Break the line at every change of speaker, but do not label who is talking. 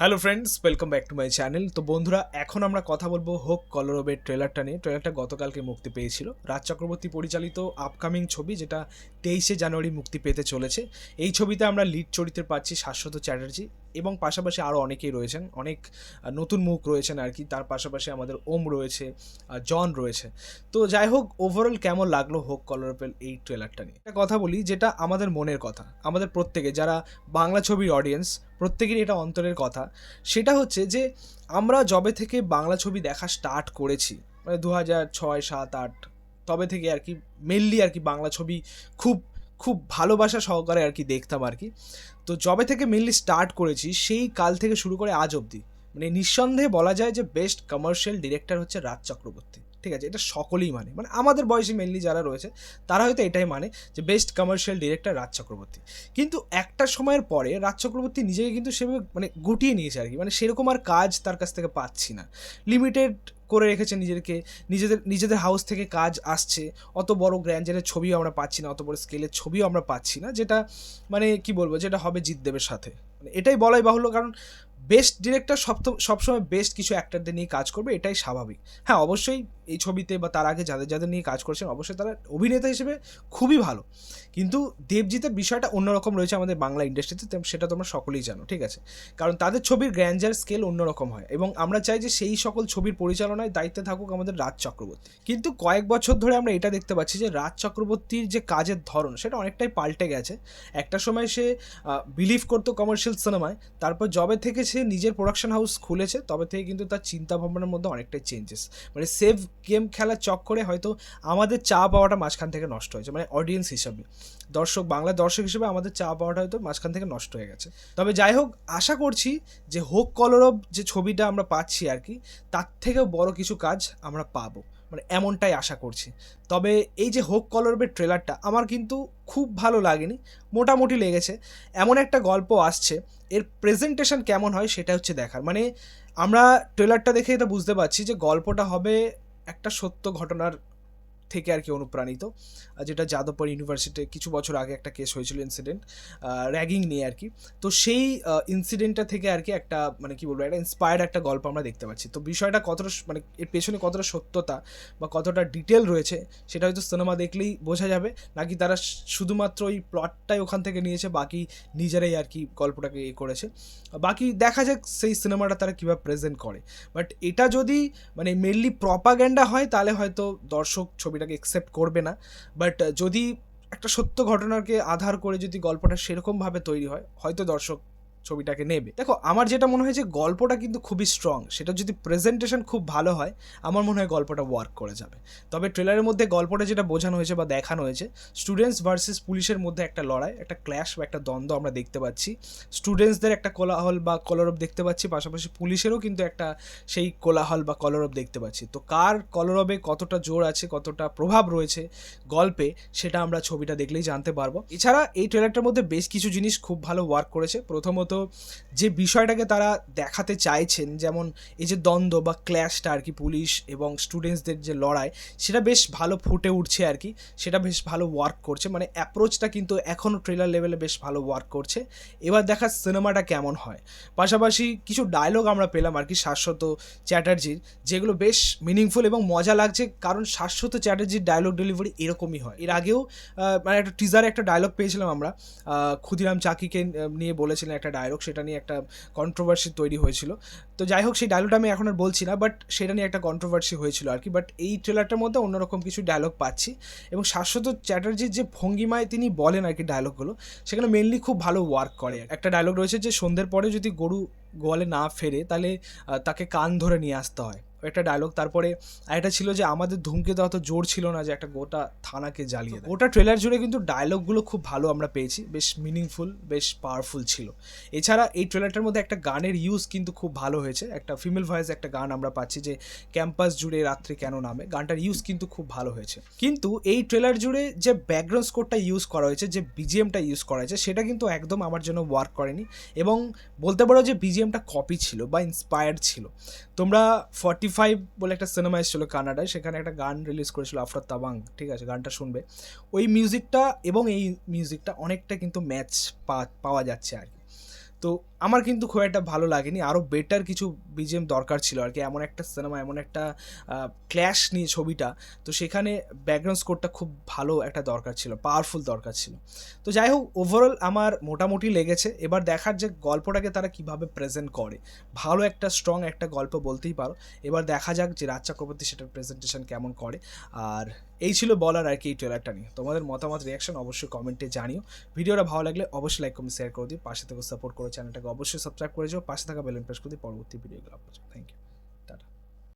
Hello friends, welcome back to my channel. তো বন্ধুরা, এখন আমরা কথা বলবো হোক কলরবের ট্রেলারটা নিয়ে। ট্রেলারটা গতকালকে মুক্তি পেয়েছিল। রাজ চক্রবর্তী পরিচালিত আপকামিং ছবি, যেটা 23শে জানুয়ারি মুক্তি পেতে চলেছে। এই ছবিতে আমরা লিড চরিত্রে পাচ্ছি শাশ্বত চ্যাটার্জি এবং পাশাপাশি আরও অনেকেই রয়েছেন, অনেক নতুন মুখ রয়েছেন আর কি। তার পাশাপাশি আমাদের ওম রয়েছে, জন রয়েছে। তো যাই হোক, ওভারঅল কেমন লাগলো হোক কলরবের এই ট্রেলারটা নিয়ে একটা কথা বলি, যেটা আমাদের মনের কথা, আমাদের প্রত্যেকে যারা বাংলা ছবির অডিয়েন্স, প্রত্যেকেরই এটা অন্তরের কথা। সেটা হচ্ছে যে আমরা যবে থেকে বাংলা ছবি দেখা স্টার্ট করেছি, মানে 2006, 7, 8 তবে থেকে আর কি মেনলি আর কি বাংলা ছবি খুব খুব ভালোবাসা সহকারে আর কি দেখতাম আর কি। তো যবে থেকে মেনলি স্টার্ট করেছি সেই কাল থেকে শুরু করে আজ অবধি, মানে নিঃসন্দেহে বলা যায় যে বেস্ট কমার্শিয়াল ডিরেক্টর হচ্ছে রাজ চক্রবর্তী। ঠিক আছে, এটা সকলেই মানে আমাদের বয়সী মেনলি যারা রয়েছে তারা হয়তো এটাই মানে যে best commercial director Raj Chakraborty. কিন্তু একটা সময়ের পরে রাজ চক্রবর্তী নিজেকে কিন্তু সেভাবে মানে গুটিয়ে নিয়েছে আর কি, মানে সেরকম আর কাজ তার কাছ থেকে পাচ্ছি না। লিমিটেড করে রেখেছে নিজেদেরকে, নিজেদের হাউস থেকে কাজ আসছে, অত বড় গ্র্যান্ডারের ছবিও আমরা পাচ্ছি না, অত বড় স্কেলের ছবিও আমরা পাচ্ছি না, যেটা মানে কি বলবো, যেটা হবে জিতদেবের সাথে। মানে এটাই বলাই বাহুল্য, কারণ বেস্ট ডিরেক্টর সবসময় বেস্ট কিছু অ্যাক্টরদের নিয়ে কাজ করবে, এটাই স্বাভাবিক। হ্যাঁ, অবশ্যই এই ছবিতে বা তার আগে যাদের যাদের নিয়ে কাজ করেছেন অবশ্যই তারা অভিনেতা হিসেবে খুবই ভালো, কিন্তু দেবজিতের বিষয়টা অন্যরকম রয়েছে আমাদের বাংলা ইন্ডাস্ট্রিতে, সেটা তোমরা সকলেই জানো। ঠিক আছে, কারণ তাদের ছবির গ্র্যান্ডার স্কেল অন্যরকম হয় এবং আমরা চাই যে সেই সকল ছবির পরিচালনায় দায়িত্বে থাকুক আমাদের রাজ চক্রবর্তী। কিন্তু কয়েক বছর ধরে আমরা এটা দেখতে পাচ্ছি যে রাজ চক্রবর্তীর যে কাজের ধরন সেটা অনেকটাই পাল্টে গেছে। একটা সময় সে বিলিভ করতো কমার্শিয়াল সিনেমায়, তারপর যবে থেকে সে নিজের প্রোডাকশন হাউস খুলেছে তবে থেকে কিন্তু তার চিন্তা ভাবনার মধ্যে অনেকটাই চেঞ্জেস, মানে সেভ গেম খেলার চক্করে হয়তো আমাদের চা পাওয়াটা মাঝখান থেকে নষ্ট হয়েছে, মানে অডিয়েন্স হিসাবে, বাংলা দর্শক হিসেবে আমাদের চা পাওয়াটা হয়তো মাঝখান থেকে নষ্ট হয়ে গেছে। তবে যাই হোক, আশা করছি যে হোক কলরব যে ছবিটা আমরা পাচ্ছি আর কি, তার থেকেও বড় কিছু কাজ আমরা পাবো, মানে এমনটাই আশা করছি। তবে এই যে হোক কলরবের ট্রেলারটা আমার কিন্তু খুব ভালো লাগেনি, মোটামুটি লেগেছে। এমন একটা গল্প আসছে, এর প্রেজেন্টেশন কেমন হয় সেটা হচ্ছে দেখার। মানে আমরা ট্রেলারটা দেখে এটা বুঝতে পারছি যে গল্পটা হবে একটা সত্য ঘটনার থেকে আর কি অনুপ্রাণিত, যেটা যাদবপুর ইউনিভার্সিটিতে কিছু বছর আগে একটা কেস হয়েছিল, ইনসিডেন্ট, র্যাগিং নিয়ে আর কি। তো সেই ইনসিডেন্টটা থেকে আর কি একটা মানে কি বলবো, একটা ইন্সপায়ার্ড একটা গল্প আমরা দেখতে পাচ্ছি। তো বিষয়টা কতটা মানে এর পেছনে কতটা সত্যতা বা কতটা ডিটেল রয়েছে সেটা হয়তো সিনেমা দেখলেই বোঝা যাবে, নাকি তারা শুধুমাত্র ওই প্লটটাই ওখান থেকে নিয়েছে, বাকি নিজেরাই আর কি গল্পটাকে করেছে। বাকি দেখা যাক সেই সিনেমাটা তারা কীভাবে প্রেজেন্ট করে। বাট এটা যদি মানে মেনলি প্রপাগ্যান্ডা হয় তাহলে হয়তো দর্শক ছবিটাকে অ্যাকসেপ্ট করবে না। বাট যদি একটা সত্য ঘটনাকে আধার করে যদি গল্পটা সেরকমভাবে তৈরি হয় হয়তো দর্শক ছবিটাকে নেবে। দেখো, আমার যেটা মনে হয় যে গল্পটা কিন্তু খুবই স্ট্রং, সেটা যদি প্রেজেন্টেশন খুব ভালো হয় আমার মনে হয় গল্পটা ওয়ার্ক করে যাবে। তবে ট্রেলারের মধ্যে গল্পটা যেটা বোঝানো হয়েছে বা দেখানো হয়েছে, স্টুডেন্টস ভার্সেস পুলিশের মধ্যে একটা লড়াই, একটা ক্ল্যাশ বা একটা দ্বন্দ্ব আমরা দেখতে পাচ্ছি। স্টুডেন্টসদের একটা কোলাহল বা কলরব দেখতে পাচ্ছি, পাশাপাশি পুলিশেরও কিন্তু একটা সেই কোলাহল বা কলরব দেখতে পাচ্ছি। তো কার কলরবে কতটা জোর আছে, কতটা প্রভাব রয়েছে গল্পে, সেটা আমরা ছবিটা দেখলেই জানতে পারবো। এছাড়া এই ট্রেলারটার মধ্যে বেশ কিছু জিনিস খুব ভালো ওয়ার্ক করেছে। প্রথমত যে বিষয়টাকে তারা দেখাতে চাইছেন, যেমন এই যে দ্বন্দ্ব বা ক্ল্যাশটা আর কি, পুলিশ এবং স্টুডেন্টসদের যে লড়াই, সেটা বেশ ভালো ফুটে উঠছে আর কি, সেটা বেশ ভালো ওয়ার্ক করছে, মানে অ্যাপ্রোচটা কিন্তু এখনও ট্রেলার লেভেলে বেশ ভালো ওয়ার্ক করছে। এবার দেখার সিনেমাটা কেমন হয়। পাশাপাশি কিছু ডায়লগ আমরা পেলাম আর কি শাশ্বত চ্যাটার্জির, যেগুলো বেশ মিনিংফুল এবং মজা লাগছে, কারণ শাশ্বত চ্যাটার্জির ডায়লগ ডেলিভারি এরকমই হয়। এর আগেও মানে একটা টিজারে একটা ডায়লগ পেয়েছিলাম আমরা, ক্ষুদিরাম চাকিকে নিয়ে বলেছিলেন একটা ডায়লগ, সেটা নিয়ে একটা কন্ট্রোভার্সি তৈরি হয়েছিল। তো যাই হোক, সেই ডায়লগটা আমি এখন আর বলছি না, বাট সেটা নিয়ে একটা কন্ট্রোভার্সি হয়েছিল আর কি। বাট এই ট্রেলারটার মধ্যে অন্যরকম কিছু ডায়লগ পাচ্ছি এবং শাশ্বত চ্যাটার্জির যে ভঙ্গিমায় তিনি বলেন আর কি ডায়লগগুলো, সেখানে মেনলি খুব ভালো ওয়ার্ক করে। একটা ডায়লগ রয়েছে যে সন্ধ্যের পরে যদি গরু গোয়ালে না ফেরে তাহলে তাকে কান ধরে নিয়ে আসতে হয়, একটা ডায়লগ। তারপরে একটা ছিল যে আমাদের ধূমকেতু অত জোর ছিল না যে একটা গোটা থানাকে জ্বালিয়ে দেয়। গোটা ট্রেলার জুড়ে কিন্তু ডায়লগগুলো খুব ভালো আমরা পেয়েছি, বেশ মিনিংফুল, বেশ পাওয়ারফুল ছিল। এছাড়া এই ট্রেলারটার মধ্যে একটা গানের ইউজ কিন্তু খুব ভালো হয়েছে, একটা ফিমেল ভয়েস একটা গান আমরা পাচ্ছি, যে ক্যাম্পাস জুড়ে রাত্রি কেন নামে, গানটার ইউজ কিন্তু খুব ভালো হয়েছে। কিন্তু এই ট্রেলার জুড়ে যে ব্যাকগ্রাউন্ড স্কোরটা ইউজ করা হয়েছে, যে বিজিএমটা ইউজ করা হয়েছে, সেটা কিন্তু একদম আমার জন্য ওয়ার্ক করেনি এবং বলতে পারো যে বিজিএমটা কপি ছিল বা ইন্সপায়ার্ড ছিল। তোমরা 45 বলে একটা সিনেমা এসেছিলো কানাডায়, সেখানে একটা গান রিলিজ করেছিল আফরাত তাবাং, ঠিক আছে, গানটা শুনবে। ওই মিউজিকটা এবং এই মিউজিকটা অনেকটা কিন্তু ম্যাচ পাওয়া যাচ্ছে আর কি। তো আমার কিন্তু খুব একটা ভালো লাগেনি, আরও বেটার কিছু বিজিএম দরকার ছিল আর কি। এমন একটা সিনেমা, এমন একটা ক্ল্যাশ নিয়ে ছবিটা, তো সেখানে ব্যাকগ্রাউন্ড স্কোরটা খুব ভালো একটা দরকার ছিল, পাওয়ারফুল দরকার ছিল। তো যাই হোক, ওভারঅল আমার মোটামুটি লেগেছে। এবার দেখার যে গল্পটাকে তারা কিভাবে প্রেজেন্ট করে, ভালো একটা স্ট্রং একটা গল্প বলতেই পারো। এবার দেখা যাক যে রাজ চক্রবর্তী সেটার প্রেজেন্টেশন কেমন করে। আর এই ছিল বলার আর কি এই ট্রেলারটা নিয়ে। তোমাদের মতামত, রিয়াকশন অবশ্যই কমেন্টে জানিও। ভিডিওটা ভালো লাগলে অবশ্যই লাইক কমেন্ট শেয়ার করে দিও, পাশে থেকে সাপোর্ট করে চ্যানেলটাকে অবশ্যই সাবস্ক্রাইব করে যাও, পাশে থাকা বেল আইকন প্রেস করে দিও পরবর্তী ভিডিওগুলো আপলোড। Thank you.